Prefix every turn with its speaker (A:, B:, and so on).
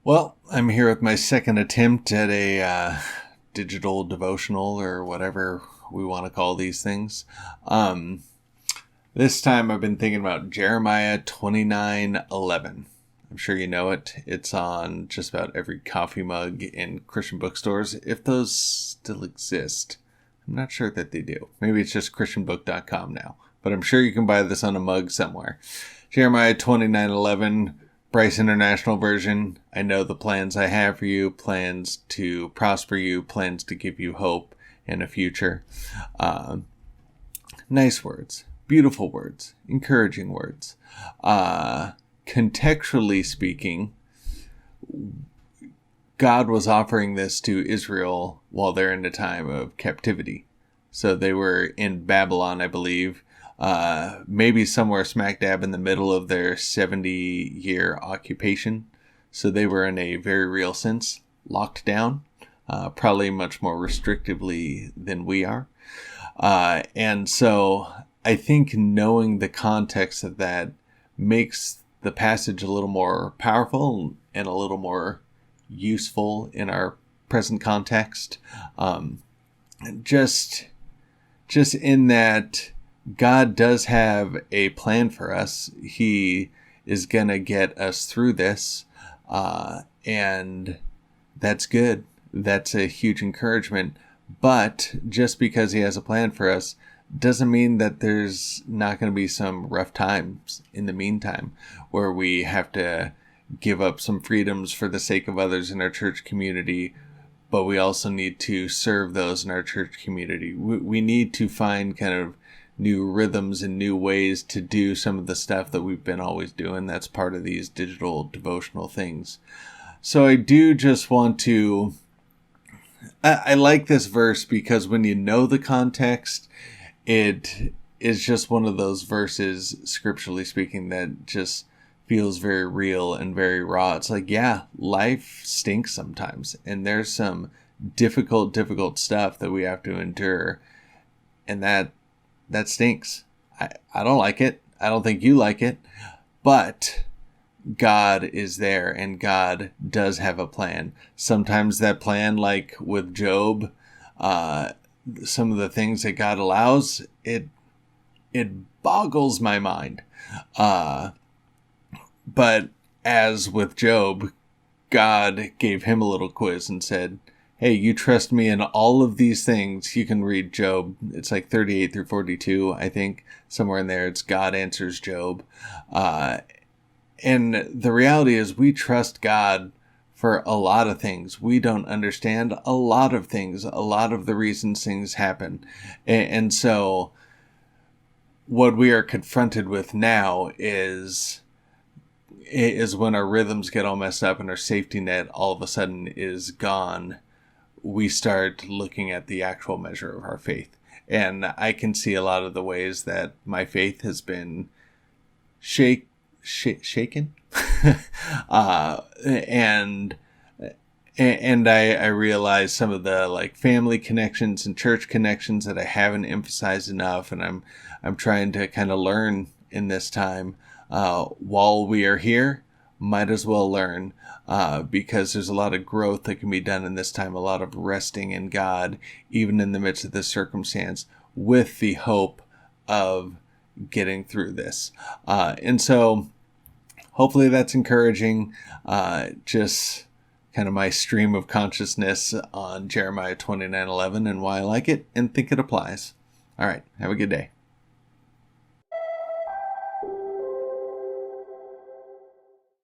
A: Well, I'm here with my second attempt at a digital devotional or whatever we want to call these things. This time I've been thinking about Jeremiah 29:11. I'm sure you know it. It's on just about every coffee mug in Christian bookstores, if those still exist. I'm not sure that they do. Maybe it's just christianbook.com now, but I'm sure you can buy this on a mug somewhere. Jeremiah 29:11, Bryce International Version. I know the plans I have for you, plans to prosper you, plans to give you hope and a future. Nice words, beautiful words, encouraging words. Contextually speaking, God was offering this to Israel while they're in the time of captivity. So they were in Babylon, I believe, maybe somewhere smack dab in the middle of their 70-year occupation. So they were in a very real sense locked down, probably much more restrictively than we are. And so I think knowing the context of that makes the passage a little more powerful and a little more useful in our present context. Just in that God does have a plan for us. He is going to get us through this. And that's good. That's a huge encouragement. But just because he has a plan for us doesn't mean that there's not going to be some rough times in the meantime where we have to give up some freedoms for the sake of others in our church community, but we also need to serve those in our church community. We need to find kind of new rhythms and new ways to do some of the stuff that we've been always doing. That's part of these digital devotional things. So I do just want to... I like this verse because when you know the context, it is just one of those verses, scripturally speaking, that just feels very real and very raw. It's like, yeah, life stinks sometimes. And there's some difficult stuff that we have to endure. And that stinks. I don't like it. I don't think you like it. But God is there and God does have a plan. Sometimes that plan, like with Job, some of the things that God allows, it boggles my mind. But as with Job, God gave him a little quiz and said, hey, you trust me in all of these things. You can read Job. It's like 38 through 42, I think. Somewhere in there, it's God answers Job. And the reality is we trust God for a lot of things. We don't understand a lot of things, a lot of the reasons things happen. And so what we are confronted with now is when our rhythms get all messed up and our safety net all of a sudden is gone, we start looking at the actual measure of our faith. And I can see a lot of the ways that my faith has been shaken. And I realize some of the like family connections and church connections that I haven't emphasized enough. And I'm trying to kind of learn in this time, while we are here, might as well learn, because there's a lot of growth that can be done in this time, a lot of resting in God, even in the midst of this circumstance, with the hope of getting through this. And so hopefully that's encouraging. Just kind of my stream of consciousness on Jeremiah 29:11 and why I like it and think it applies. All right. Have a good day.